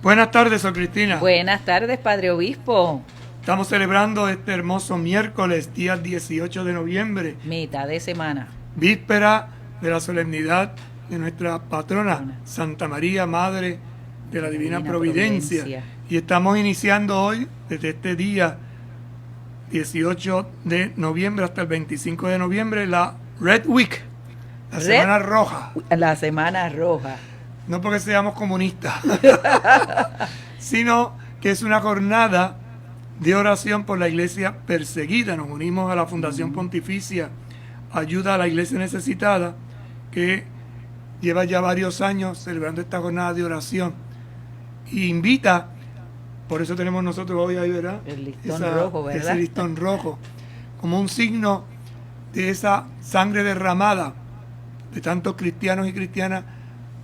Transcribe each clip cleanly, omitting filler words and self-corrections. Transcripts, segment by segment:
Buenas tardes, Sor Cristina. Buenas tardes, Padre Obispo. Estamos celebrando este hermoso miércoles, día 18 de noviembre. Mitad de semana. Víspera de la solemnidad de nuestra patrona, Santa María, Madre de la Divina Providencia. Y estamos iniciando hoy, desde este día 18 de noviembre hasta el 25 de noviembre, la Red Week, la Semana Roja. La Semana Roja. No porque seamos comunistas, sino que es una jornada de oración por la iglesia perseguida. Nos unimos a la Fundación Pontificia Ayuda a la Iglesia Necesitada, que lleva ya varios años celebrando esta jornada de oración. Y invita, por eso tenemos nosotros hoy ahí, ¿verdad? El listón rojo, ¿verdad? Ese listón rojo, como un signo de esa sangre derramada de tantos cristianos y cristianas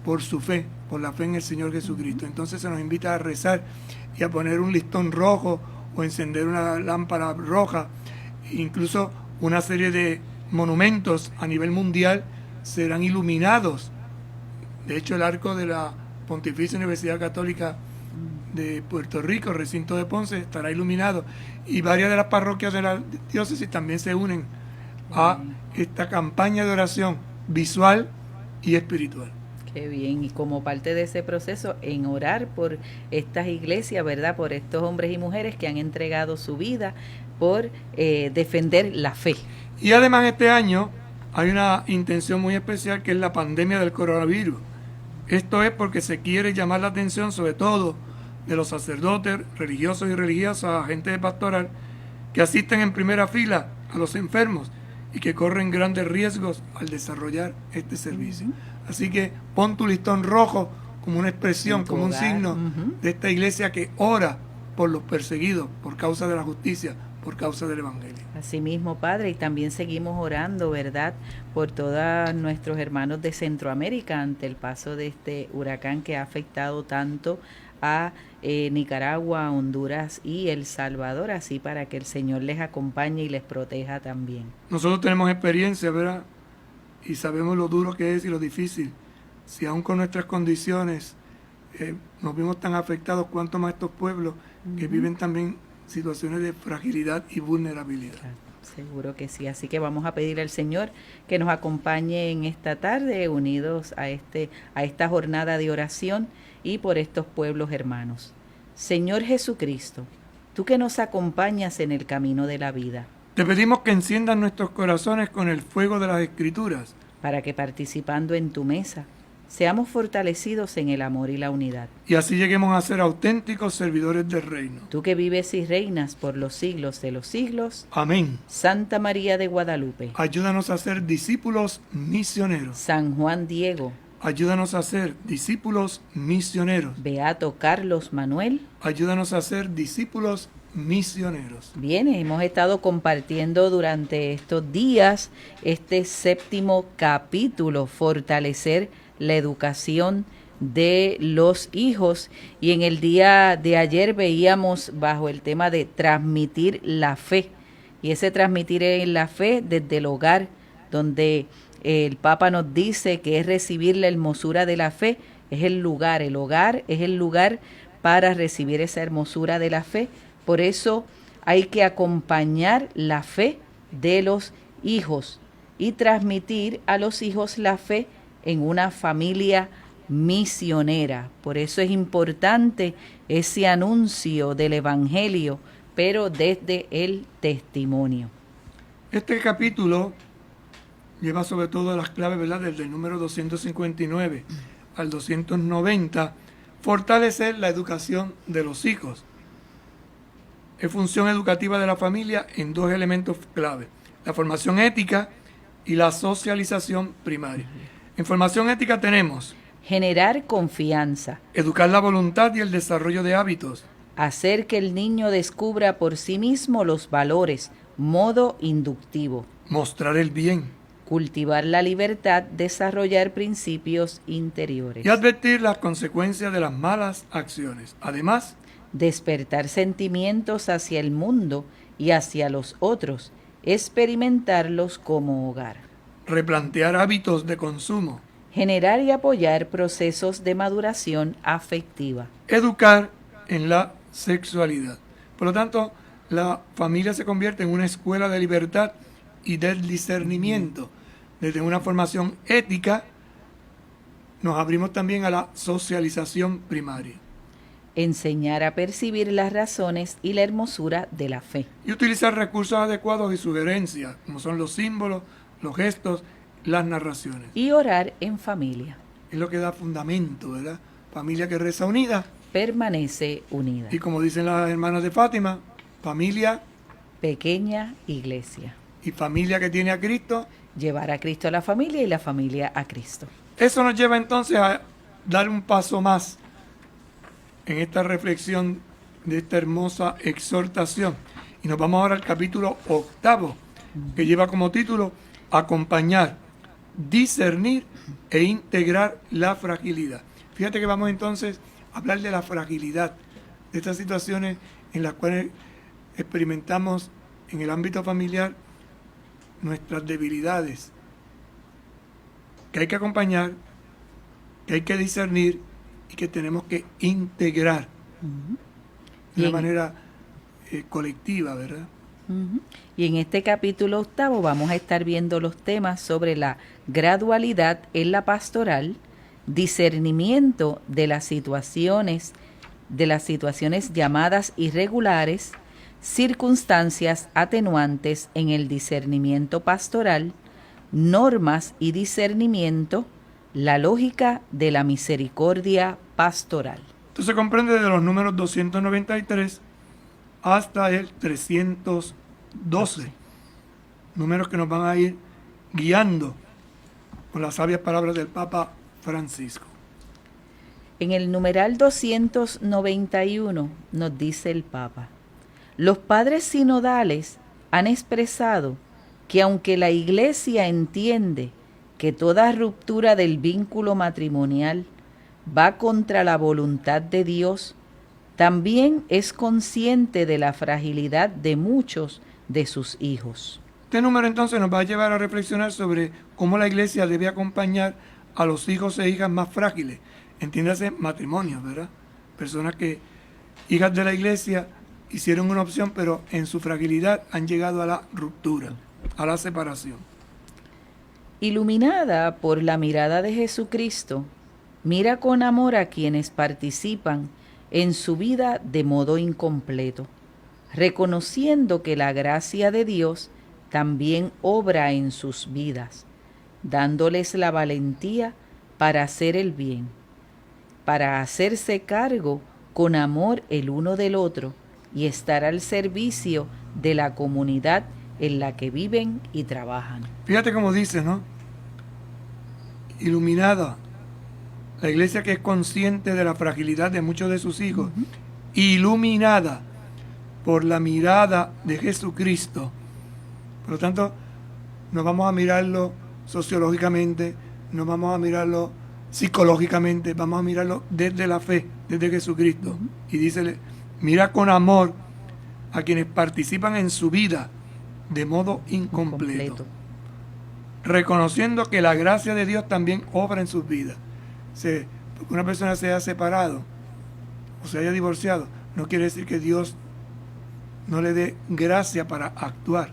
por su fe, por la fe en el Señor Jesucristo. Entonces se nos invita a rezar y a poner un listón rojo o encender una lámpara roja. Incluso una serie de monumentos a nivel mundial serán iluminados. De hecho, el arco de la Pontificia Universidad Católica de Puerto Rico, recinto de Ponce, estará iluminado. Y varias de las parroquias de la diócesis también se unen a esta campaña de oración visual y espiritual. Qué bien, y como parte de ese proceso, en orar por estas iglesias, ¿verdad? Por estos hombres y mujeres que han entregado su vida por defender la fe. Y además este año hay una intención muy especial, que es la pandemia del coronavirus. Esto es porque se quiere llamar la atención, sobre todo de los sacerdotes, religiosos y religiosas, agentes de pastoral, que asisten en primera fila a los enfermos y que corren grandes riesgos al desarrollar este servicio. Así que pon tu listón rojo como una expresión, como un signo de esta iglesia que ora por los perseguidos, por causa de la justicia, por causa del Evangelio. Así mismo, Padre, y también seguimos orando, ¿verdad?, por todos nuestros hermanos de Centroamérica ante el paso de este huracán que ha afectado tanto a Nicaragua, Honduras y El Salvador, así para que el Señor les acompañe y les proteja también. Nosotros tenemos experiencia, ¿verdad?, y sabemos lo duro que es y lo difícil. Si aún con nuestras condiciones nos vimos tan afectados, cuanto más estos pueblos que viven también situaciones de fragilidad y vulnerabilidad. Claro, seguro que sí, así que vamos a pedir al Señor que nos acompañe en esta tarde, unidos a esta jornada de oración y por estos pueblos hermanos. Señor Jesucristo, tú que nos acompañas en el camino de la vida, te pedimos que enciendas nuestros corazones con el fuego de las Escrituras, para que participando en tu mesa seamos fortalecidos en el amor y la unidad. Y así lleguemos a ser auténticos servidores del reino. Tú que vives y reinas por los siglos de los siglos. Amén. Santa María de Guadalupe, ayúdanos a ser discípulos misioneros. San Juan Diego, ayúdanos a ser discípulos misioneros. Beato Carlos Manuel, ayúdanos a ser discípulos misioneros. Bien, hemos estado compartiendo durante estos días este 7º capítulo, fortalecer la educación de los hijos, y en el día de ayer veíamos bajo el tema de transmitir la fe, y ese transmitir en la fe desde el hogar, donde el Papa nos dice que es recibir la hermosura de la fe, es el hogar es el lugar para recibir esa hermosura de la fe. Por eso hay que acompañar la fe de los hijos y transmitir a los hijos la fe en una familia misionera. Por eso es importante ese anuncio del Evangelio, pero desde el testimonio. Este capítulo lleva sobre todo las claves, ¿verdad?, desde el número 259 al 290, fortalecer la educación de los hijos. Es función educativa de la familia en dos elementos clave: la formación ética y la socialización primaria. En formación ética tenemos: generar confianza, educar la voluntad y el desarrollo de hábitos, hacer que el niño descubra por sí mismo los valores, modo inductivo, mostrar el bien, cultivar la libertad, desarrollar principios interiores y advertir las consecuencias de las malas acciones. Además, despertar sentimientos hacia el mundo y hacia los otros, experimentarlos como hogar. replantear hábitos de consumo, generar y apoyar procesos de maduración afectiva. Educar en la sexualidad. Por lo tanto, la familia se convierte en una escuela de libertad y del discernimiento. Desde una formación ética, nos abrimos también a la socialización primaria. Enseñar a percibir las razones y la hermosura de la fe. Y utilizar recursos adecuados y sugerencias, como son los símbolos, los gestos, las narraciones. Y orar en familia. Es lo que da fundamento, ¿verdad? Familia que reza unida. Permanece unida. Y como dicen las hermanas de Fátima, familia. Pequeña iglesia. Y familia que tiene a Cristo. Llevar a Cristo a la familia y la familia a Cristo. Eso nos lleva entonces a dar un paso más en esta reflexión de esta hermosa exhortación. Y nos vamos ahora al capítulo 8, que lleva como título Acompañar, discernir e integrar la fragilidad. Fíjate que vamos entonces a hablar de la fragilidad, de estas situaciones en las cuales experimentamos en el ámbito familiar nuestras debilidades, que hay que acompañar, que hay que discernir y que tenemos que integrar de una manera colectiva, ¿verdad? Y en este capítulo 8 vamos a estar viendo los temas sobre la gradualidad en la pastoral, discernimiento de las situaciones llamadas irregulares, circunstancias atenuantes en el discernimiento pastoral, normas y discernimiento, la lógica de la misericordia pastoral. Esto se comprende de los números 293 hasta el 312, números que nos van a ir guiando con las sabias palabras del Papa Francisco. En el numeral 291 nos dice el Papa: los padres sinodales han expresado que aunque la Iglesia entiende que toda ruptura del vínculo matrimonial va contra la voluntad de Dios, también es consciente de la fragilidad de muchos de sus hijos. Este número entonces nos va a llevar a reflexionar sobre cómo la Iglesia debe acompañar a los hijos e hijas más frágiles. Entiéndase, matrimonios, ¿verdad? Personas que, hijas de la Iglesia, hicieron una opción, pero en su fragilidad han llegado a la ruptura, a la separación. Iluminada por la mirada de Jesucristo, mira con amor a quienes participan en su vida de modo incompleto, reconociendo que la gracia de Dios también obra en sus vidas, dándoles la valentía para hacer el bien, para hacerse cargo con amor el uno del otro y estar al servicio de la comunidad en la que viven y trabajan. Fíjate cómo dice, ¿no? Iluminada, la Iglesia que es consciente de la fragilidad de muchos de sus hijos, iluminada por la mirada de Jesucristo. Por lo tanto, no vamos a mirarlo sociológicamente, no vamos a mirarlo psicológicamente, vamos a mirarlo desde la fe, desde Jesucristo. Y dice, mira con amor a quienes participan en su vida de modo incompleto, reconociendo que la gracia de Dios también obra en sus vidas. Porque una persona se haya separado o se haya divorciado, no quiere decir que Dios no le dé gracia para actuar.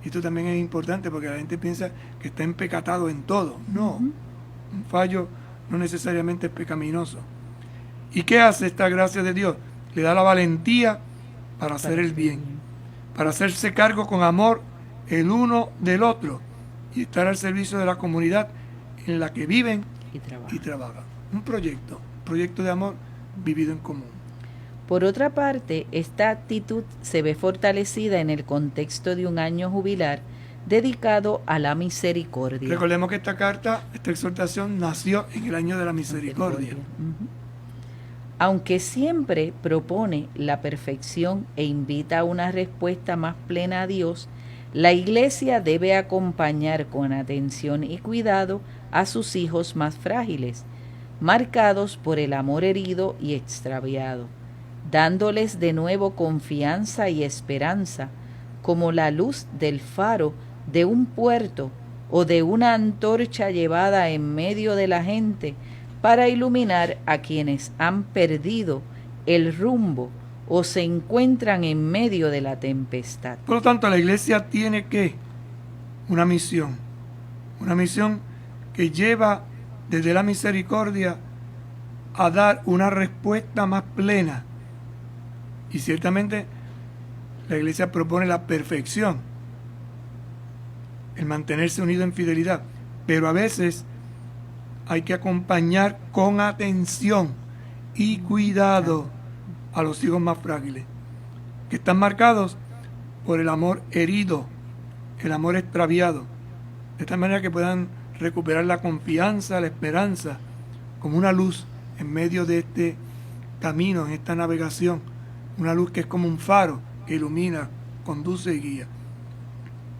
Esto también es importante porque la gente piensa que está empecatado en todo. No, un fallo no necesariamente es pecaminoso. ¿Y qué hace esta gracia de Dios? Le da la valentía para hacer el bien, para hacerse cargo con amor el uno del otro y estar al servicio de la comunidad en la que viven y trabajan. Un proyecto de amor vivido en común. Por otra parte, esta actitud se ve fortalecida en el contexto de un año jubilar dedicado a la misericordia. Recordemos que esta exhortación nació en el año de la misericordia. Aunque siempre propone la perfección e invita a una respuesta más plena a Dios, la Iglesia debe acompañar con atención y cuidado a sus hijos más frágiles, marcados por el amor herido y extraviado, dándoles de nuevo confianza y esperanza, como la luz del faro de un puerto o de una antorcha llevada en medio de la gente para iluminar a quienes han perdido el rumbo o se encuentran en medio de la tempestad. Por lo tanto, la iglesia tiene una misión que lleva desde la misericordia a dar una respuesta más plena. Y ciertamente la iglesia propone la perfección, el mantenerse unido en fidelidad, pero a veces hay que acompañar con atención y cuidado a los hijos más frágiles, que están marcados por el amor herido, el amor extraviado, de tal manera que puedan recuperar la confianza, la esperanza, como una luz en medio de este camino, en esta navegación, una luz que es como un faro que ilumina, conduce y guía.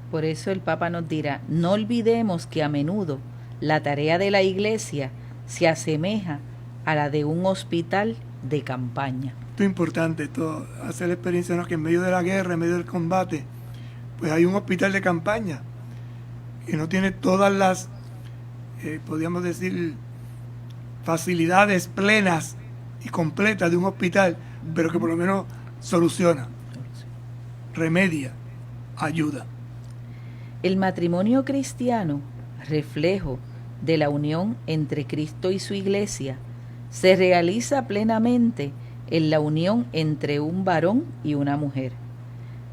Por eso el Papa nos dirá, no olvidemos que a menudo la tarea de la iglesia se asemeja a la de un hospital de campaña. Esto es importante, esto hace la experiencia, ¿no?, que en medio de la guerra, en medio del combate, pues hay un hospital de campaña que no tiene todas las, podríamos decir, facilidades plenas y completas de un hospital, pero que por lo menos soluciona, remedia, ayuda. El matrimonio cristiano, reflejo de la unión entre Cristo y su iglesia, se realiza plenamente en la unión entre un varón y una mujer,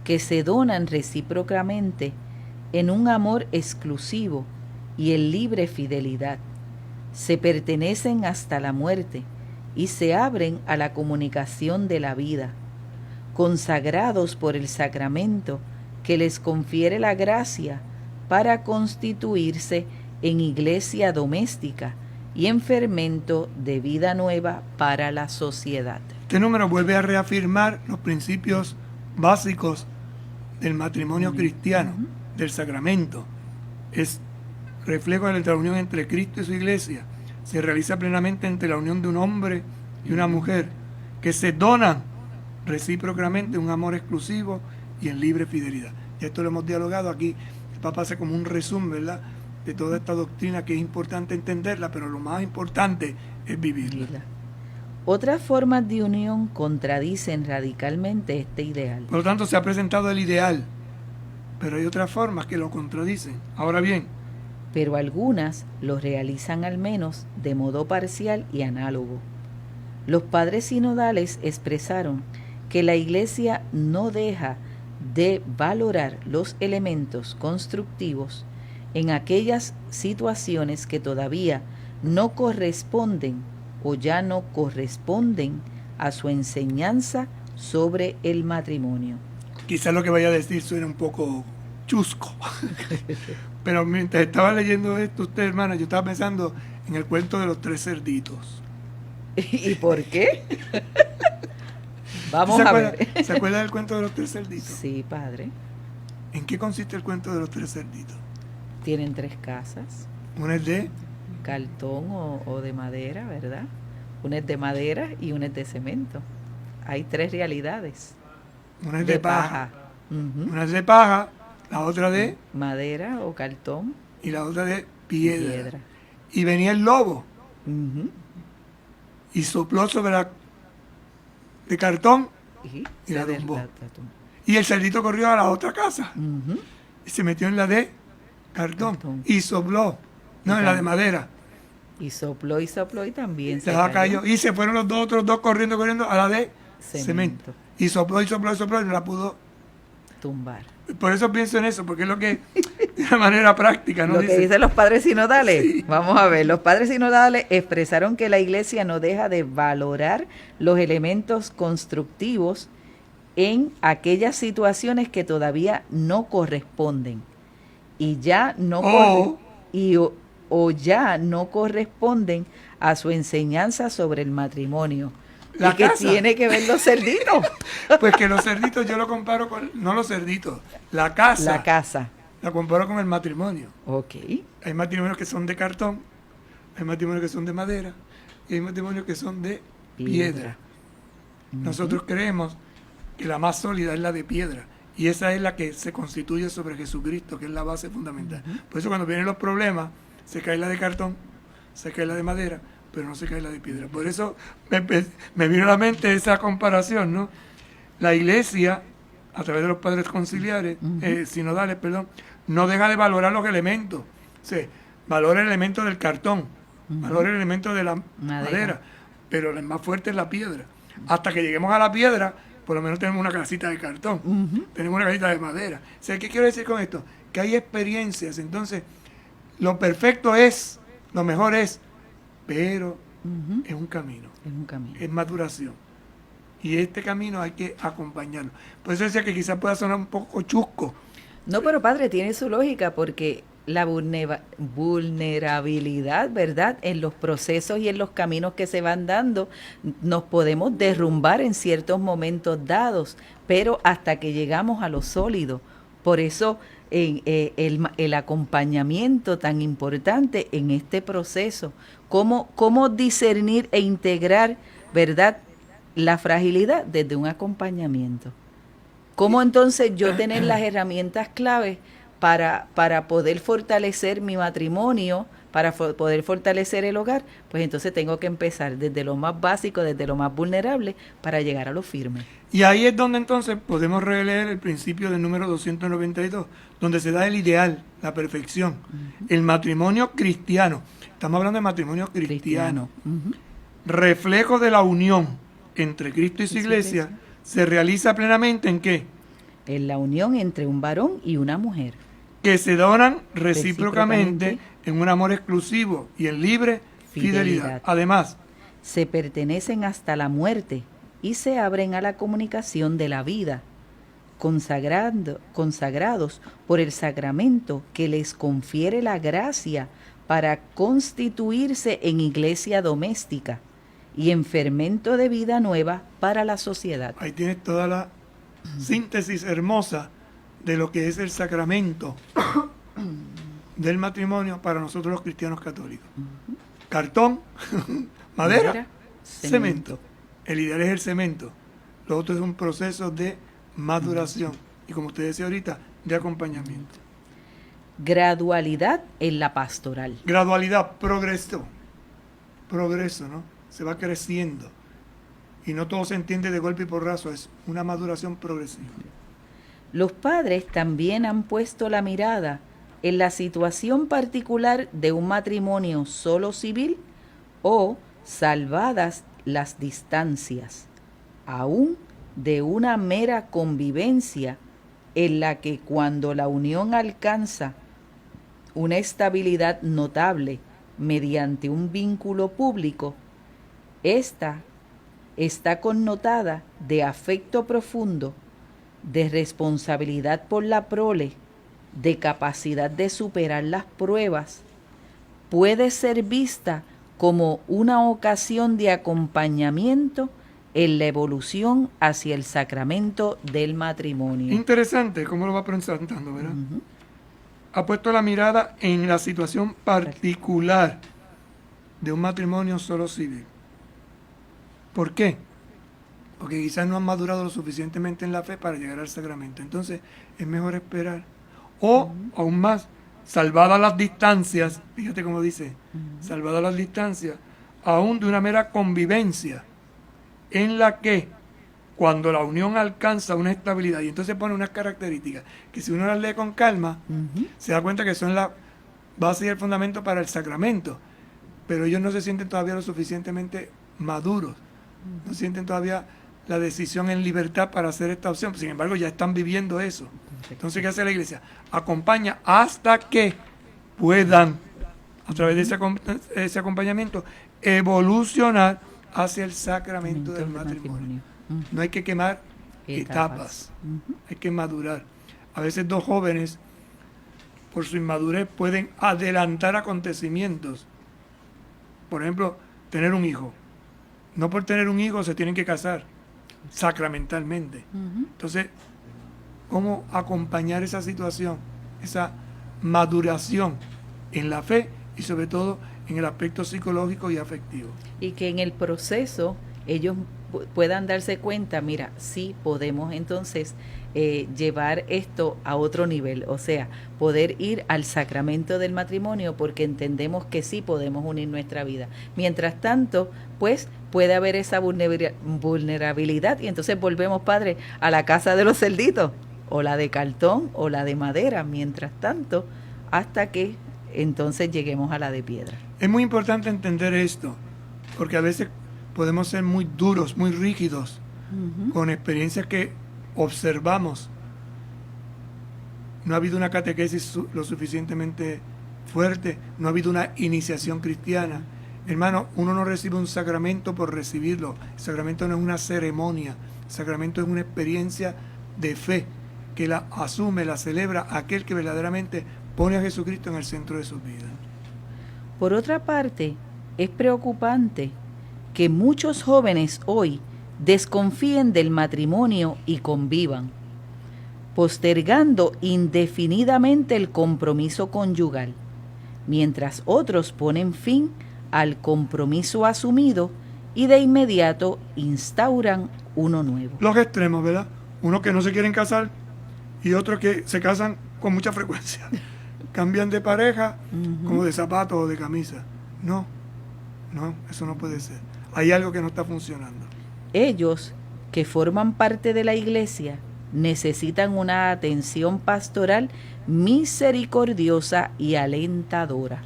que se donan recíprocamente en un amor exclusivo y en libre fidelidad. Se pertenecen hasta la muerte y se abren a la comunicación de la vida, consagrados por el sacramento que les confiere la gracia para constituirse en iglesia doméstica y en fermento de vida nueva para la sociedad. Este número vuelve a reafirmar los principios básicos del matrimonio cristiano, del sacramento. Es reflejo de la unión entre Cristo y su iglesia. Se realiza plenamente entre la unión de un hombre y una mujer, que se donan recíprocamente un amor exclusivo y en libre fidelidad. Y esto lo hemos dialogado aquí. El Papa hace como un resumen, ¿verdad?, de toda esta doctrina, que es importante entenderla, pero lo más importante es vivirla. Otras formas de unión contradicen radicalmente este ideal. Por lo tanto, se ha presentado el ideal, pero hay otras formas que lo contradicen. Ahora bien, pero algunas lo realizan al menos de modo parcial y análogo. Los padres sinodales expresaron que la Iglesia no deja de valorar los elementos constructivos en aquellas situaciones que todavía no corresponden o ya no corresponden a su enseñanza sobre el matrimonio. Quizás lo que vaya a decir suena un poco chusco, pero mientras estaba leyendo esto, usted, hermana, yo estaba pensando en el cuento de los 3 cerditos. ¿Y por qué? Vamos a ver. ¿Se acuerda del cuento de los 3 cerditos? Sí, padre. ¿En qué consiste el cuento de los 3 cerditos? Tienen 3 casas. Una es de cartón o de madera, ¿verdad? Una es de madera y una es de cemento. Hay 3 realidades. Una es de paja. Uh-huh. Una es de paja, la otra de madera o cartón. Y la otra de piedra. Y venía el lobo. Uh-huh. Y sopló sobre la de cartón y la tumbó. Y el cerdito corrió a la otra casa. Uh-huh. Y se metió en la de cartón. Y sopló. No, en la de madera. Y sopló y también se cayó. Y se fueron los otros dos corriendo a la de cemento. Y sopló y no la pudo tumbar. Por eso pienso en eso, porque es lo que, de una manera práctica, ¿no? Lo que dicen los padres sinodales. Sí. Vamos a ver, los padres sinodales expresaron que la Iglesia no deja de valorar los elementos constructivos en aquellas situaciones que todavía no corresponden y ya no o ya no corresponden a su enseñanza sobre el matrimonio. ¿Y qué tiene que ver los cerditos? Pues que los cerditos yo lo comparo con, no los cerditos, la casa. La casa. La comparo con el matrimonio. Ok. Hay matrimonios que son de cartón, hay matrimonios que son de madera y hay matrimonios que son de piedra. Uh-huh. Nosotros creemos que la más sólida es la de piedra Y esa es la que se constituye sobre Jesucristo, que es la base fundamental. Por eso cuando vienen los problemas, se cae la de cartón, se cae la de madera, pero no se cae la de piedra. Por eso me vino a la mente esa comparación, ¿no? La iglesia, a través de los padres conciliares, sinodales, perdón, no deja de valorar los elementos. O sea, valora el elemento del cartón, valora el elemento de la madera, pero el más fuerte es la piedra. Hasta que lleguemos a la piedra, por lo menos tenemos una casita de cartón, tenemos una casita de madera. O sea, ¿qué quiero decir con esto? Que hay experiencias, entonces, lo perfecto es, lo mejor es, pero es un camino, es maduración. Y este camino hay que acompañarlo. Por eso decía que quizás pueda sonar un poco chusco. No, pero padre, tiene su lógica, porque la vulnerabilidad, ¿verdad? En los procesos y en los caminos que se van dando, nos podemos derrumbar en ciertos momentos dados, pero hasta que llegamos a lo sólido. Por eso el acompañamiento tan importante en este proceso, cómo discernir e integrar, ¿verdad?, la fragilidad desde un acompañamiento. ¿Cómo entonces yo tener las herramientas claves para poder fortalecer mi matrimonio, para poder fortalecer el hogar? Pues entonces tengo que empezar desde lo más básico, desde lo más vulnerable, para llegar a lo firme. Y ahí es donde entonces podemos releer el principio del número 292, donde se da el ideal, la perfección, el matrimonio cristiano. Estamos hablando de matrimonio cristiano. Reflejo de la unión entre Cristo y su iglesia, se realiza plenamente ¿en qué? En la unión entre un varón y una mujer, que se donan recíprocamente en un amor exclusivo y en libre fidelidad. Además, se pertenecen hasta la muerte y se abren a la comunicación de la vida, consagrados por el sacramento que les confiere la gracia para constituirse en iglesia doméstica y en fermento de vida nueva para la sociedad. Ahí tienes toda la síntesis hermosa de lo que es el sacramento del matrimonio para nosotros los cristianos católicos. Cartón, madera, cemento. El ideal es el cemento. Lo otro es un proceso de maduración y, como usted decía ahorita, de acompañamiento. Gradualidad en la pastoral. Gradualidad, progreso, ¿no? Se va creciendo y no todo se entiende de golpe y porrazo, es una maduración progresiva. Los padres también han puesto la mirada en la situación particular de un matrimonio solo civil o, salvadas las distancias, aún de una mera convivencia en la que, cuando la unión alcanza una estabilidad notable mediante un vínculo público, esta está connotada de afecto profundo, de responsabilidad por la prole, de capacidad de superar las pruebas. Puede ser vista como una ocasión de acompañamiento en la evolución hacia el sacramento del matrimonio. Interesante cómo lo va presentando, ¿verdad? Ha puesto la mirada en la situación particular de un matrimonio solo civil. ¿Por qué? Porque quizás no han madurado lo suficientemente en la fe para llegar al sacramento. Entonces es mejor esperar. O, aún más, salvadas las distancias, fíjate cómo dice, salvadas las distancias, aún de una mera convivencia, en la que, cuando la unión alcanza una estabilidad, y entonces pone unas características, que si uno las lee con calma, se da cuenta que son la base y el fundamento para el sacramento. Pero ellos no se sienten todavía lo suficientemente maduros, no sienten todavía la decisión en libertad para hacer esta opción. Sin embargo, ya están viviendo eso. Entonces, ¿qué hace la iglesia? Acompaña hasta que puedan, a través de ese acompañamiento, evolucionar hacia el sacramento del matrimonio. No hay que quemar etapas, hay que madurar. A veces dos jóvenes, por su inmadurez, pueden adelantar acontecimientos. Por ejemplo, tener un hijo. No por tener un hijo se tienen que casar sacramentalmente. Entonces, ¿cómo acompañar esa situación, esa maduración en la fe y sobre todo en el aspecto psicológico y afectivo? Y que en el proceso ellos puedan darse cuenta, mira, sí podemos entonces llevar esto a otro nivel, o sea, poder ir al sacramento del matrimonio porque entendemos que sí podemos unir nuestra vida. Mientras tanto, pues puede haber esa vulnerabilidad y entonces volvemos, padre, a la casa de los cerditos, o la de cartón o la de madera, mientras tanto, hasta que entonces lleguemos a la de piedra. Es muy importante entender esto, porque a veces podemos ser muy duros, muy rígidos, con experiencias que observamos. No ha habido una catequesis lo suficientemente fuerte, no ha habido una iniciación cristiana. Hermano, uno no recibe un sacramento por recibirlo. El sacramento no es una ceremonia, el sacramento es una experiencia de fe que la asume, la celebra aquel que verdaderamente pone a Jesucristo en el centro de su vida. Por otra parte, es preocupante que muchos jóvenes hoy desconfíen del matrimonio y convivan, postergando indefinidamente el compromiso conyugal, mientras otros ponen fin al compromiso asumido y de inmediato instauran uno nuevo. Los extremos, ¿verdad? Unos que no se quieren casar y otros que se casan con mucha frecuencia. Cambian de pareja como de zapatos o de camisa. No, eso no puede ser. Hay algo que no está funcionando. Ellos, que forman parte de la iglesia, necesitan una atención pastoral misericordiosa y alentadora.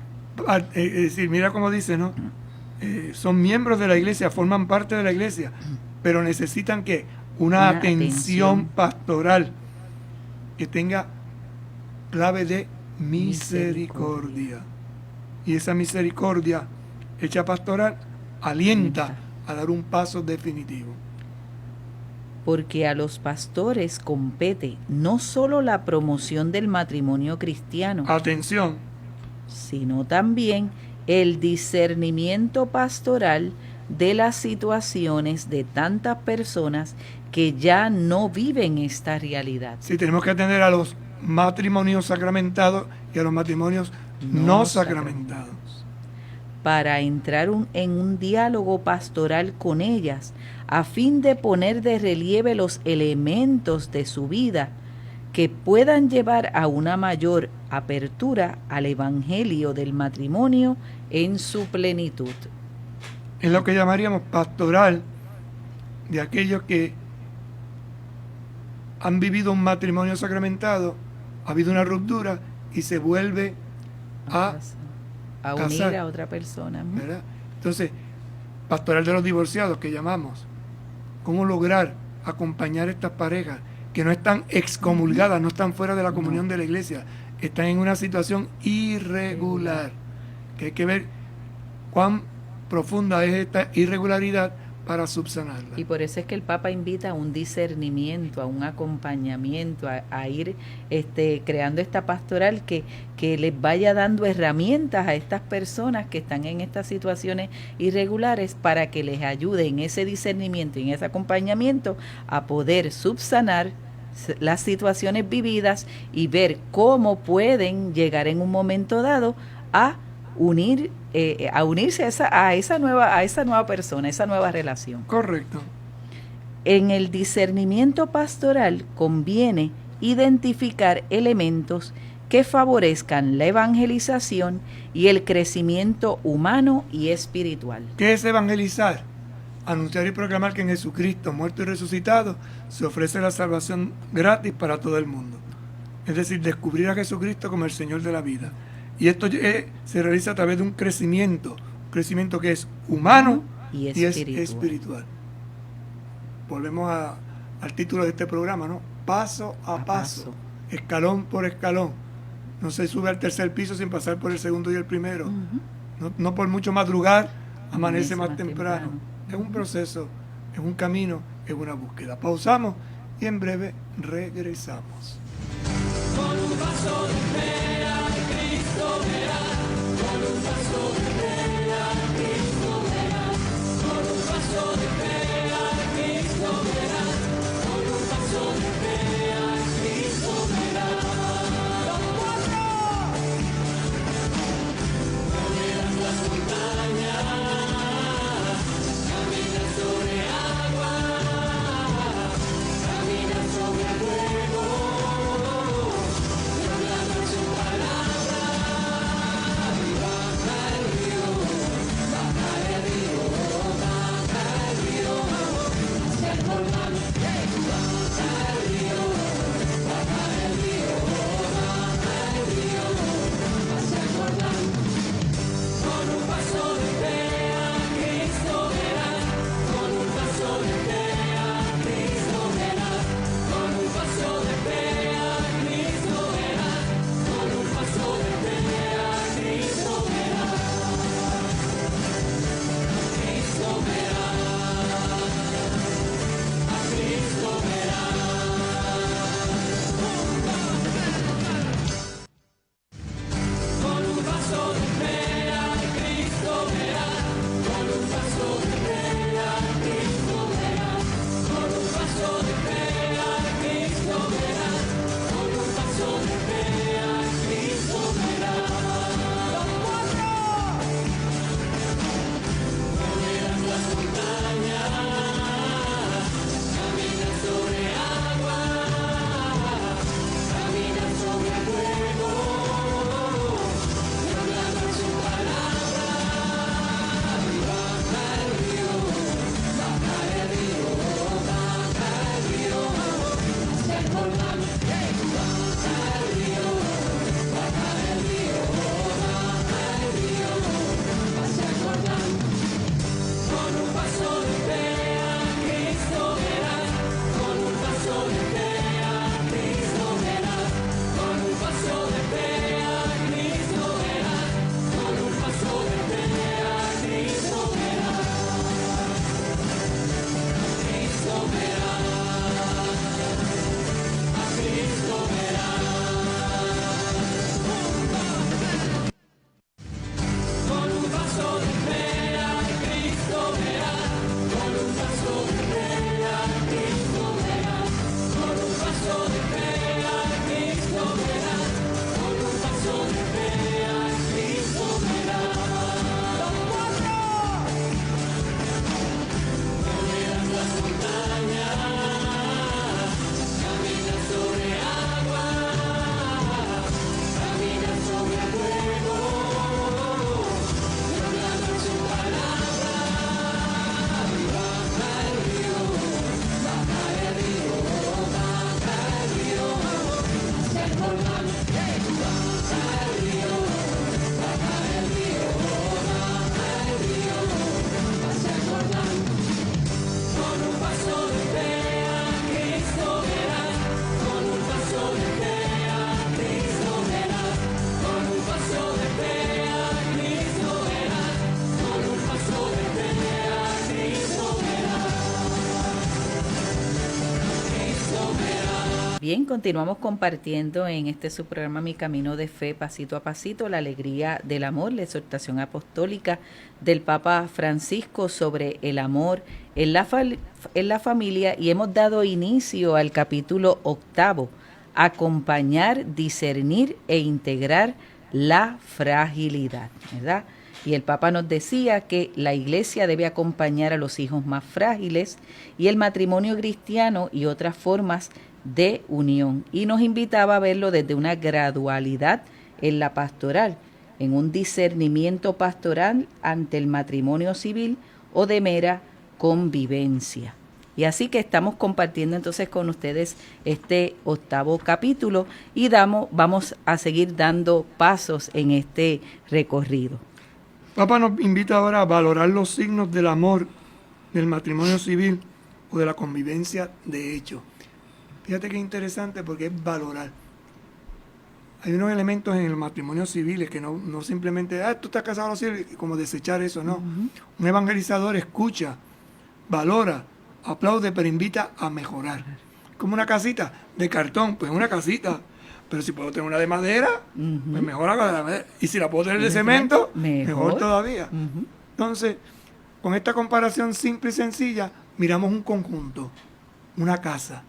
Es decir, mira cómo dice, ¿no? Son miembros de la iglesia, forman parte de la iglesia, pero necesitan que una atención pastoral que tenga clave de misericordia. Y esa misericordia hecha pastoral alienta a dar un paso definitivo. Porque a los pastores compete no solo la promoción del matrimonio cristiano, atención, sino también el discernimiento pastoral de las situaciones de tantas personas que ya no viven esta realidad. Sí, tenemos que atender a los matrimonios sacramentados y a los matrimonios no sacramentados. Para entrar en un diálogo pastoral con ellas, a fin de poner de relieve los elementos de su vida que puedan llevar a una mayor apertura al evangelio del matrimonio en su plenitud. Es lo que llamaríamos pastoral de aquellos que han vivido un matrimonio sacramentado, ha habido una ruptura y se vuelve a unir casar, a otra persona. ¿verdad? Entonces, pastoral de los divorciados que llamamos. ¿Cómo lograr acompañar a estas parejas que no están excomulgadas, no están fuera de la comunión de la iglesia, están en una situación irregular? Que hay que ver cuán profunda es esta irregularidad para subsanarla. Y por eso es que el Papa invita a un discernimiento, a un acompañamiento, a ir creando esta pastoral que les vaya dando herramientas a estas personas que están en estas situaciones irregulares para que les ayude en ese discernimiento y en ese acompañamiento a poder subsanar las situaciones vividas y ver cómo pueden llegar en un momento dado a unirse a esa nueva persona, esa nueva relación. Correcto. En el discernimiento pastoral conviene identificar elementos que favorezcan la evangelización y el crecimiento humano y espiritual. ¿Qué es evangelizar? Anunciar y proclamar que en Jesucristo, muerto y resucitado, se ofrece la salvación gratis para todo el mundo. Es decir, descubrir a Jesucristo como el Señor de la vida. Y esto se realiza a través de un crecimiento que es humano y es espiritual. Volvemos al título de este programa, ¿no? Paso a paso, escalón por escalón. No se sube al tercer piso sin pasar por el segundo y el primero. No por mucho madrugar, amanece más temprano. Es un proceso, es un camino, es una búsqueda. Pausamos y en breve regresamos. Con un paso de fe a Cristo verás, con un paso de fe a Cristo verás, con un paso de fe a Cristo verás, con un paso de fe a Cristo verás. ¡Los cuatro! Moverás las montañas, caminas sobre agua. Bien, continuamos compartiendo en este su programa Mi Camino de Fe, pasito a pasito, la alegría del amor, la exhortación apostólica del Papa Francisco sobre el amor en la familia, y hemos dado inicio al capítulo 8, acompañar, discernir e integrar la fragilidad, ¿verdad? Y el Papa nos decía que la Iglesia debe acompañar a los hijos más frágiles y el matrimonio cristiano y otras formas de unión. Y nos invitaba a verlo desde una gradualidad en la pastoral, en un discernimiento pastoral ante el matrimonio civil o de mera convivencia. Y así que estamos compartiendo entonces con ustedes este 8 capítulo y vamos a seguir dando pasos en este recorrido. Papa nos invita ahora a valorar los signos del amor, del matrimonio civil o de la convivencia de hecho. Fíjate qué interesante, porque es valorar. Hay unos elementos en el matrimonio civil que no simplemente, tú estás casado, y como desechar eso, no. Un evangelizador escucha, valora, aplaude, pero invita a mejorar. Como una casita de cartón, pues una casita. Pero si puedo tener una de madera, pues mejor hago de la madera. Y si la puedo tener de cemento, mejor todavía. Entonces, con esta comparación simple y sencilla, miramos un conjunto, una casa,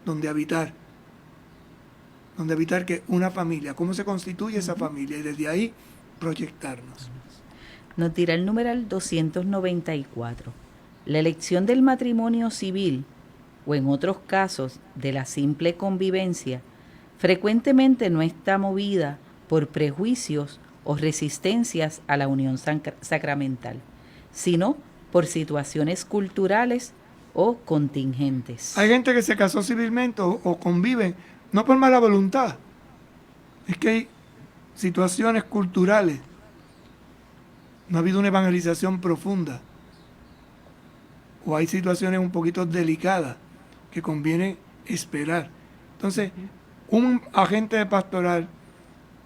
donde habitar que una familia, cómo se constituye esa familia, y desde ahí proyectarnos. Nos dirá el numeral 294. La elección del matrimonio civil, o en otros casos de la simple convivencia, frecuentemente no está movida por prejuicios o resistencias a la unión sacramental, sino por situaciones culturales o contingentes. Hay gente que se casó civilmente o convive, no por mala voluntad, es que hay situaciones culturales, no ha habido una evangelización profunda, o hay situaciones un poquito delicadas que conviene esperar. Entonces, un agente pastoral,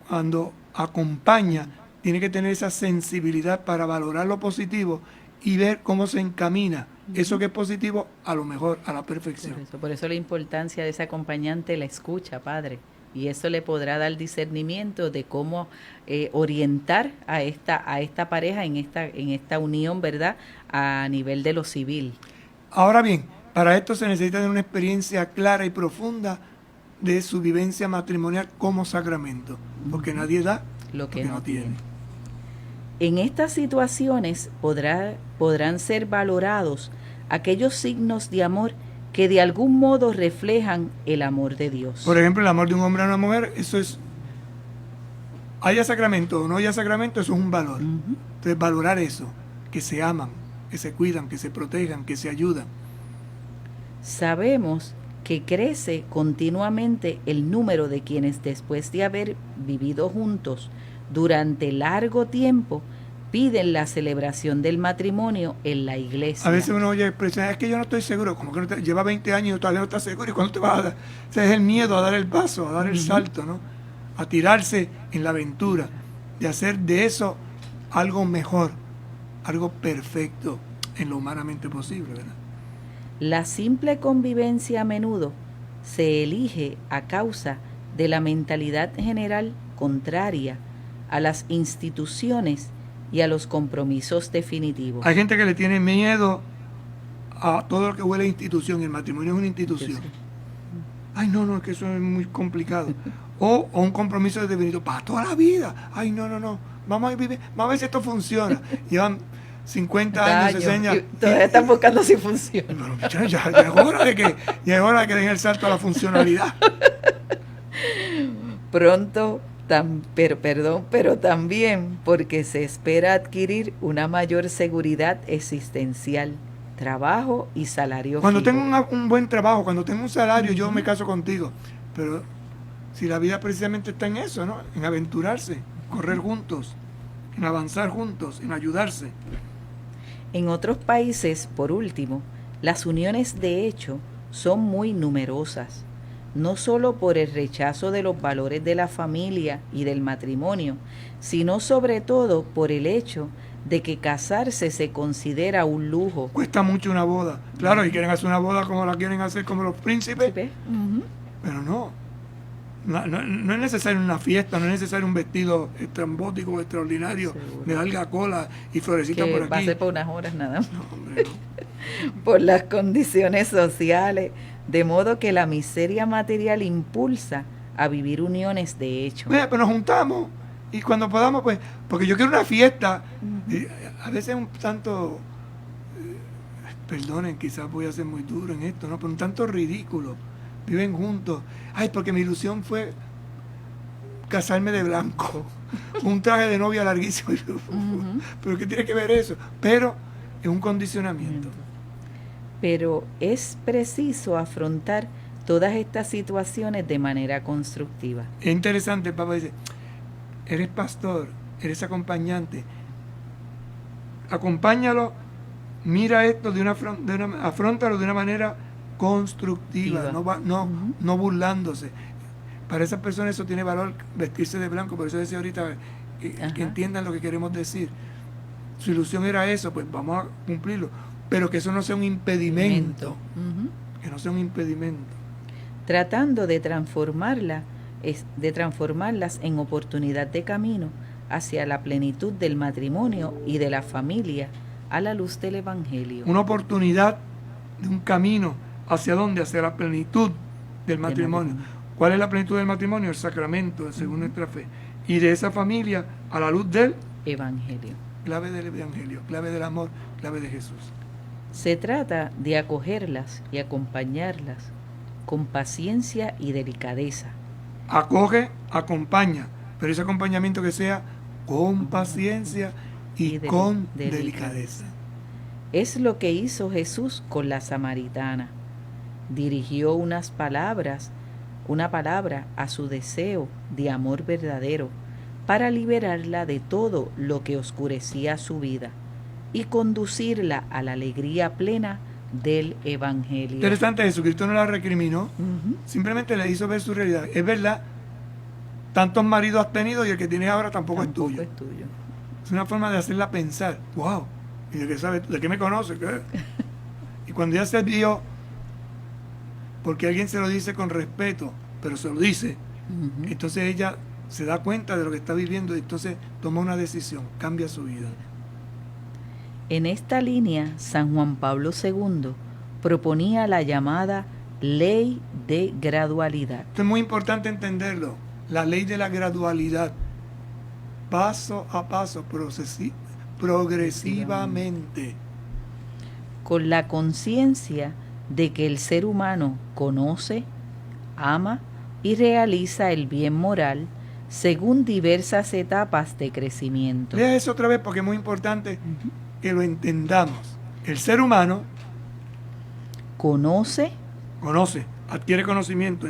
cuando acompaña, tiene que tener esa sensibilidad para valorar lo positivo y ver cómo se encamina eso que es positivo a lo mejor, a la perfección. Por eso la importancia de ese acompañante, la escucha, Padre. Y eso le podrá dar discernimiento de cómo orientar a esta pareja en esta unión, ¿verdad?, a nivel de lo civil. Ahora bien, para esto se necesita tener una experiencia clara y profunda de su vivencia matrimonial como sacramento, porque nadie da lo que no tiene. En estas situaciones podrán ser valorados aquellos signos de amor que de algún modo reflejan el amor de Dios. Por ejemplo, el amor de un hombre a una mujer, eso es, haya sacramento o no haya sacramento, eso es un valor. Entonces, valorar eso, que se aman, que se cuidan, que se protejan, que se ayudan. Sabemos que crece continuamente el número de quienes, después de haber vivido juntos durante largo tiempo, piden la celebración del matrimonio en la iglesia. A veces uno oye expresiones, es que yo no estoy seguro, como que lleva 20 años y todavía no está seguro, ¿y cuándo te vas a dar? O sea, es el miedo a dar el paso, a dar el salto, ¿no? A tirarse en la aventura, de hacer de eso algo mejor, algo perfecto en lo humanamente posible, ¿verdad? La simple convivencia a menudo se elige a causa de la mentalidad general contraria a las instituciones y a los compromisos definitivos. Hay gente que le tiene miedo a todo lo que huele a institución, y el matrimonio es una institución. Sí. Ay, no, es que eso es muy complicado. O un compromiso definitivo para toda la vida. Ay, no, vamos a vivir, vamos a ver si esto funciona. Llevan 50 años, 60 años. Todavía están buscando si funciona. Pero ya es hora de que den el salto a la funcionalidad. Pronto, pero también porque se espera adquirir una mayor seguridad existencial, trabajo y salario Cuando fijo. tengo un buen trabajo, cuando tengo un salario, yo me caso contigo. Pero si la vida precisamente está en eso, ¿no? En aventurarse, correr juntos, en avanzar juntos, en ayudarse. En otros países, por último, las uniones de hecho son muy numerosas, no solo por el rechazo de los valores de la familia y del matrimonio, sino sobre todo por el hecho de que casarse se considera un lujo. Cuesta mucho una boda. Claro, y quieren hacer una boda como la quieren hacer como los príncipes. Pero no es necesario una fiesta, no es necesario un vestido estrambótico, extraordinario, Seguro. de larga cola y florecita Que por va a aquí. ser por unas horas nada más. No, hombre, no. Por las condiciones sociales, de modo que la miseria material impulsa a vivir uniones de hecho. Mira, pero nos juntamos y cuando podamos, pues, porque yo quiero una fiesta, a veces un tanto, perdonen, quizás voy a ser muy duro en esto, ¿no? Pero un tanto ridículo. Viven juntos. Ay, porque mi ilusión fue casarme de blanco, un traje de novia larguísimo. Pero ¿qué tiene que ver eso? Pero es un condicionamiento. Pero es preciso afrontar todas estas situaciones de manera constructiva. Es interesante, el Papa dice, eres pastor, eres acompañante, acompáñalo, mira esto afróntalo de una manera constructiva, no burlándose. Para esas personas eso tiene valor, vestirse de blanco, por eso decía ahorita que entiendan lo que queremos decir. Su ilusión era eso, pues vamos a cumplirlo, pero que eso no sea un impedimento, que no sea un impedimento. Tratando de transformarlas en oportunidad de camino hacia la plenitud del matrimonio y de la familia a la luz del Evangelio. Una oportunidad de un camino, ¿hacia dónde? Hacia la plenitud del matrimonio. ¿Cuál es la plenitud del matrimonio? El sacramento, según nuestra fe. Y de esa familia a la luz del Evangelio. Clave del Evangelio, clave del amor, clave de Jesús. Se trata de acogerlas y acompañarlas con paciencia y delicadeza. Acoge, acompaña, pero ese acompañamiento que sea con paciencia y con delicadeza. Es lo que hizo Jesús con la samaritana. Dirigió una palabra a su deseo de amor verdadero para liberarla de todo lo que oscurecía su vida y conducirla a la alegría plena del Evangelio. Interesante, Jesucristo no la recriminó, simplemente le hizo ver su realidad. Es verdad, tantos maridos has tenido y el que tienes ahora tampoco es tuyo. Es una forma de hacerla pensar, wow, ¿y de qué sabe? ¿De qué me conoce? ¿Qué? Y cuando ya se vio, porque alguien se lo dice con respeto, pero se lo dice, entonces ella se da cuenta de lo que está viviendo y entonces toma una decisión, cambia su vida. En esta línea, San Juan Pablo II proponía la llamada ley de gradualidad. Esto es muy importante entenderlo, la ley de la gradualidad, paso a paso, progresivamente. Con la conciencia de que el ser humano conoce, ama y realiza el bien moral según diversas etapas de crecimiento. Lea eso otra vez porque es muy importante que lo entendamos. El ser humano conoce, adquiere conocimiento,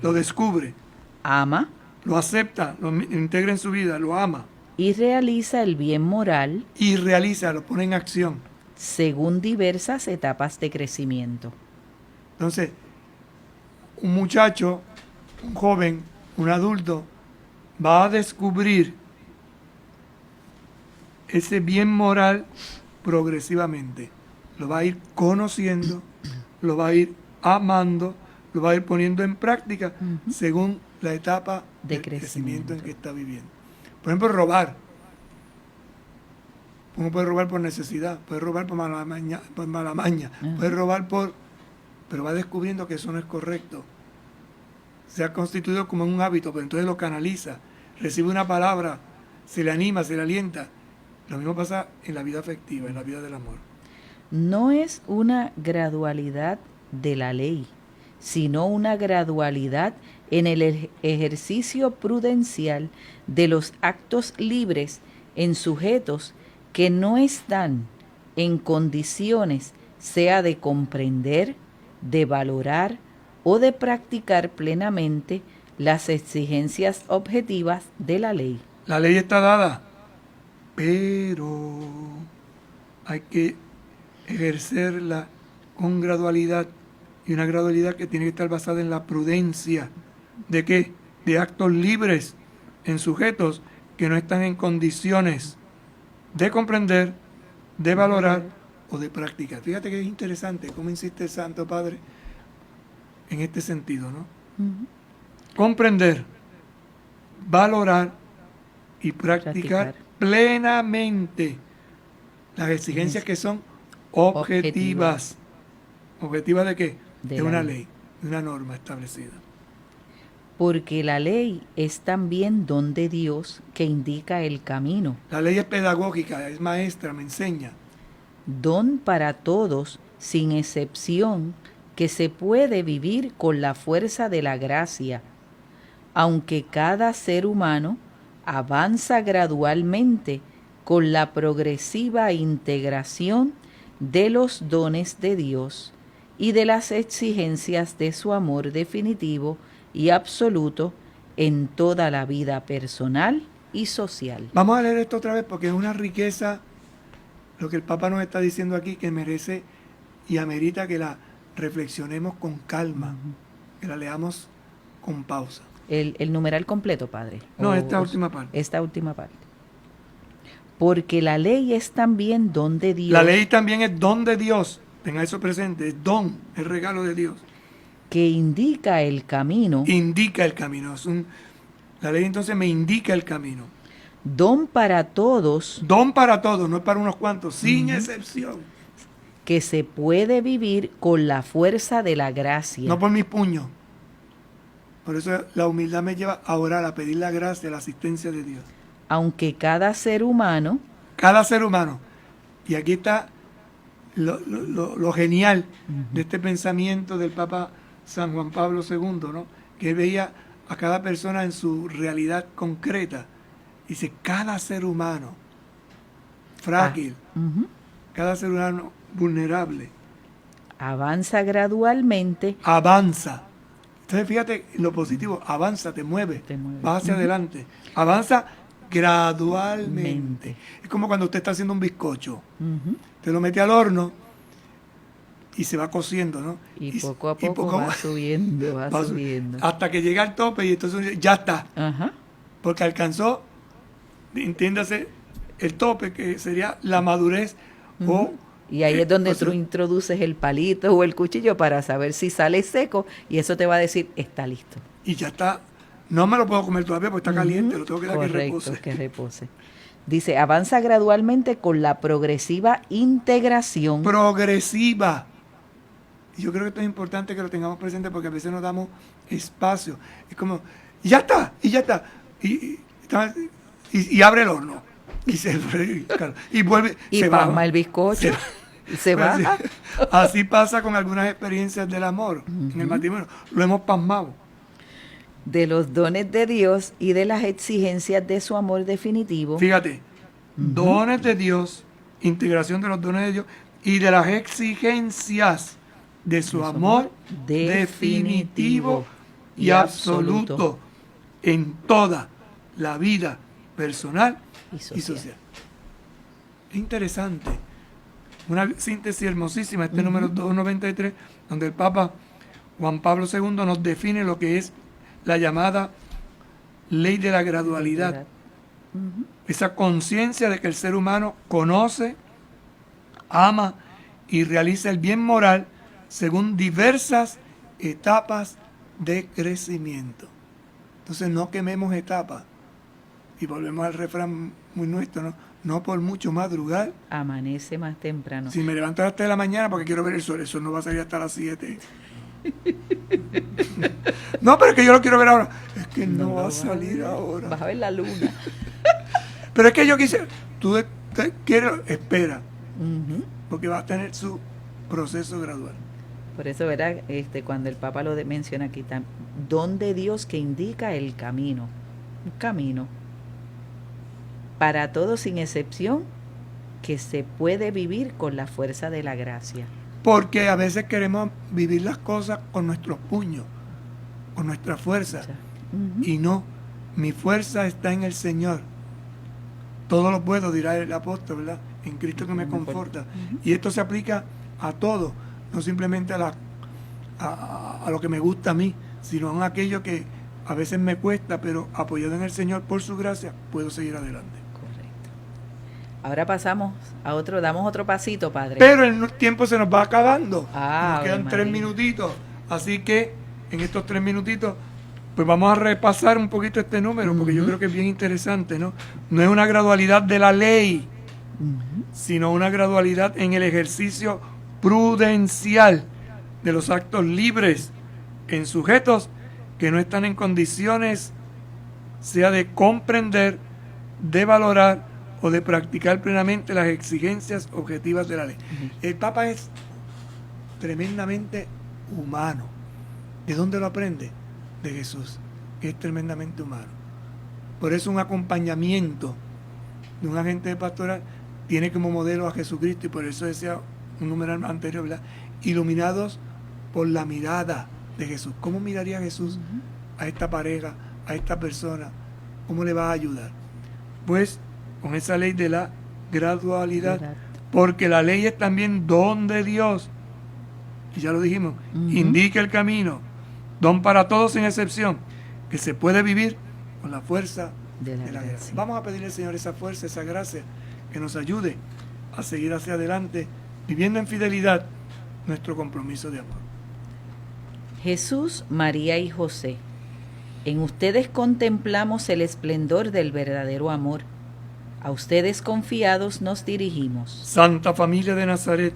lo descubre, ama, lo acepta, lo integra en su vida, lo ama. Y realiza el bien moral. Y lo pone en acción. Según diversas etapas de crecimiento. Entonces, un muchacho, un joven, un adulto, va a descubrir ese bien moral progresivamente. Lo va a ir conociendo, lo va a ir amando, lo va a ir poniendo en práctica según la etapa de crecimiento en que está viviendo. Por ejemplo, robar. Uno puede robar por necesidad, puede robar por mala maña, puede robar pero va descubriendo que eso no es correcto. Se ha constituido como un hábito, pero entonces lo canaliza, recibe una palabra, se le anima, se le alienta. Lo mismo pasa en la vida afectiva, en la vida del amor. No es una gradualidad de la ley, sino una gradualidad en el ejercicio prudencial de los actos libres en sujetos que no están en condiciones, sea de comprender, de valorar o de practicar plenamente las exigencias objetivas de la ley. La ley está dada, pero hay que ejercerla con gradualidad, y una gradualidad que tiene que estar basada en la prudencia. ¿De qué? De actos libres en sujetos que no están en condiciones de comprender, de valorar o de practicar. Fíjate que es interesante cómo insiste el Santo Padre en este sentido, ¿no? Ujú. Comprender, valorar y practicar Practicar. plenamente las exigencias que son objetivas. ¿Objetivas de qué? De De la una ley. ley, de una norma establecida. Porque la ley es también don de Dios que indica el camino, La ley es pedagógica, es maestra, me enseña. don para todos, sin excepción, que se puede vivir con la fuerza de la gracia, aunque cada ser humano avanza gradualmente con la progresiva integración de los dones de Dios y de las exigencias de su amor definitivo y absoluto en toda la vida personal y social. Vamos a leer esto otra vez porque es una riqueza lo que el Papa nos está diciendo aquí que merece y amerita que la reflexionemos con calma, que la leamos con pausa. El numeral completo, padre. No, O- esta o- última parte. Esta última parte. Porque la ley es también don de Dios. La ley también es don de Dios, tenga eso presente, es don, es regalo de Dios. Que indica el camino, Indica el camino. La ley entonces me indica el camino. don para todos, Don para todos, no es para unos cuantos, sin excepción. que se puede vivir con la fuerza de la gracia. No por mis puños. Por eso la humildad me lleva a orar, a pedir la gracia, la asistencia de Dios. Aunque cada ser humano, Cada ser humano. Y aquí está lo genial de este pensamiento del Papa San Juan Pablo II, ¿no? Que veía a cada persona en su realidad concreta. Dice, cada ser humano frágil, ujú, cada ser humano vulnerable, avanza gradualmente avanza. Entonces fíjate lo positivo, avanza, te mueve, Te mueve. vas hacia Ujú. adelante, avanza gradualmente. Mente. Es como cuando usted está haciendo un bizcocho, ujú, te lo mete al horno y se va cociendo, ¿no? y poco a poco va subiendo, va va subiendo. hasta que llega al tope y entonces ya está, Ajá. porque alcanzó, entiéndase, el tope que sería la madurez o Y ahí es donde o sea, tú introduces el palito o el cuchillo para saber si sale seco y eso te va a decir, está listo. y ya está. No me lo puedo comer todavía porque está caliente, lo tengo que dar que Correcto, repose. que repose. Dice, avanza gradualmente con la progresiva integración. Progresiva. Y yo creo que esto es importante que lo tengamos presente porque a veces nos damos espacio. Es como, ya está, y ya está. Y abre el horno. Y se claro, y vuelve. Y se pasma baja. el bizcocho. Se Pues baja. sí. Así pasa con algunas experiencias del amor en el matrimonio. Lo hemos pasmado. De los dones de Dios y de las exigencias de su amor definitivo. Fíjate, dones de Dios, integración de los dones de Dios y de las exigencias de su amor definitivo y absoluto en toda la vida personal Y y social. social. Es interesante. Una síntesis hermosísima, este número 293, donde el Papa Juan Pablo II nos define lo que es la llamada ley de la gradualidad. Esa conciencia de que el ser humano conoce, ama y realiza el bien moral según diversas etapas de crecimiento. Entonces no quememos etapas. Y volvemos al refrán muy nuestro, ¿no? No por mucho madrugar. Amanece más temprano. Si me levanto a las 3 de la mañana porque quiero ver el sol no va a salir hasta las 7. No, pero es que yo lo quiero ver ahora. Es que no va a salir ahora. Vas a ver la luna. Pero es que yo quise, tú quieres, espera, Ujú. porque va a tener su proceso gradual. Por eso, ¿verdad? Cuando el Papa lo menciona aquí, don de Dios que indica el camino. Un camino. Para todos sin excepción, que se puede vivir con la fuerza de la gracia. Porque a veces queremos vivir las cosas con nuestros puños, con nuestra fuerza. Ujú. Y no, mi fuerza está en el Señor. Todo lo puedo, dirá el apóstol, ¿verdad? En Cristo que me conforta. Y esto se aplica a todo, no simplemente a lo que me gusta a mí, sino a aquello que a veces me cuesta, pero apoyado en el Señor por su gracia, puedo seguir adelante. Correcto. Ahora pasamos a otro, damos otro pasito, Padre. Pero el tiempo se nos va acabando. Ah, Nos quedan Ave 3 María. minutitos. Así que en estos 3 minutitos, pues vamos a repasar un poquito este número, porque yo creo que es bien interesante, ¿no? No es una gradualidad de la ley, sino una gradualidad en el ejercicio prudencial de los actos libres en sujetos que no están en condiciones, sea de comprender, de valorar o de practicar plenamente las exigencias objetivas de la ley. El Papa es tremendamente humano. ¿De dónde lo aprende? De Jesús, que es tremendamente humano. Por eso un acompañamiento de un agente de pastoral tiene como modelo a Jesucristo, y por eso decía un numeral anterior, ¿verdad? Iluminados por la mirada de Jesús. ¿Cómo miraría Jesús a esta pareja, a esta persona? ¿Cómo le va a ayudar? Pues con esa ley de la gradualidad, porque la ley es también don de Dios, y ya lo dijimos, indica el camino, don para todos sin excepción, que se puede vivir con la fuerza de la gracia. Vamos a pedirle al Señor esa fuerza, esa gracia, que nos ayude a seguir hacia adelante, viviendo en fidelidad nuestro compromiso de amor. Jesús, María y José, en ustedes contemplamos el esplendor del verdadero amor. A ustedes confiados nos dirigimos. Santa Familia de Nazaret,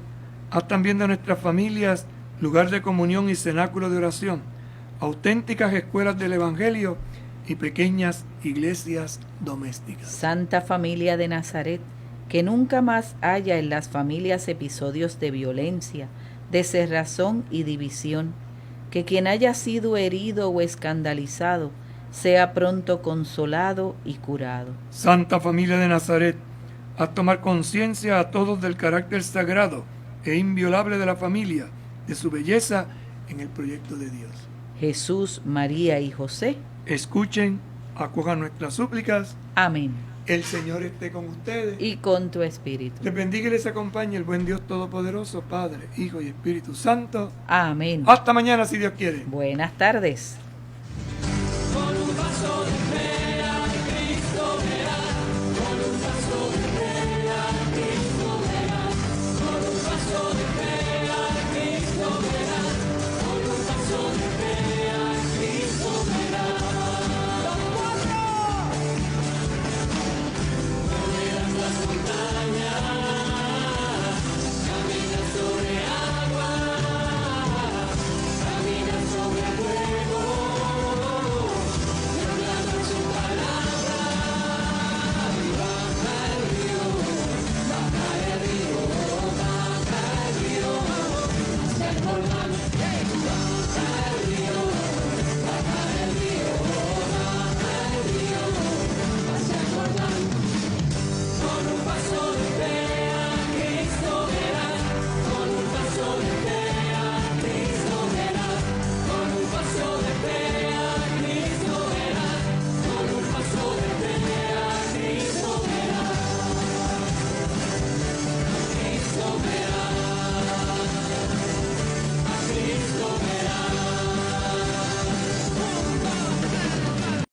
haz también de nuestras familias lugar de comunión y cenáculo de oración, auténticas escuelas del Evangelio y pequeñas iglesias domésticas. Santa Familia de Nazaret, que nunca más haya en las familias episodios de violencia, de cerrazón y división, que quien haya sido herido o escandalizado sea pronto consolado y curado. Santa Familia de Nazaret, haz tomar conciencia a todos del carácter sagrado e inviolable de la familia, de su belleza en el proyecto de Dios. Jesús, María y José, escuchen, acojan nuestras súplicas. amén. El Señor esté con ustedes. Y con tu espíritu. Les bendiga y les acompañe el buen Dios Todopoderoso, Padre, Hijo y Espíritu Santo. Amén. Hasta mañana, si Dios quiere. Buenas tardes.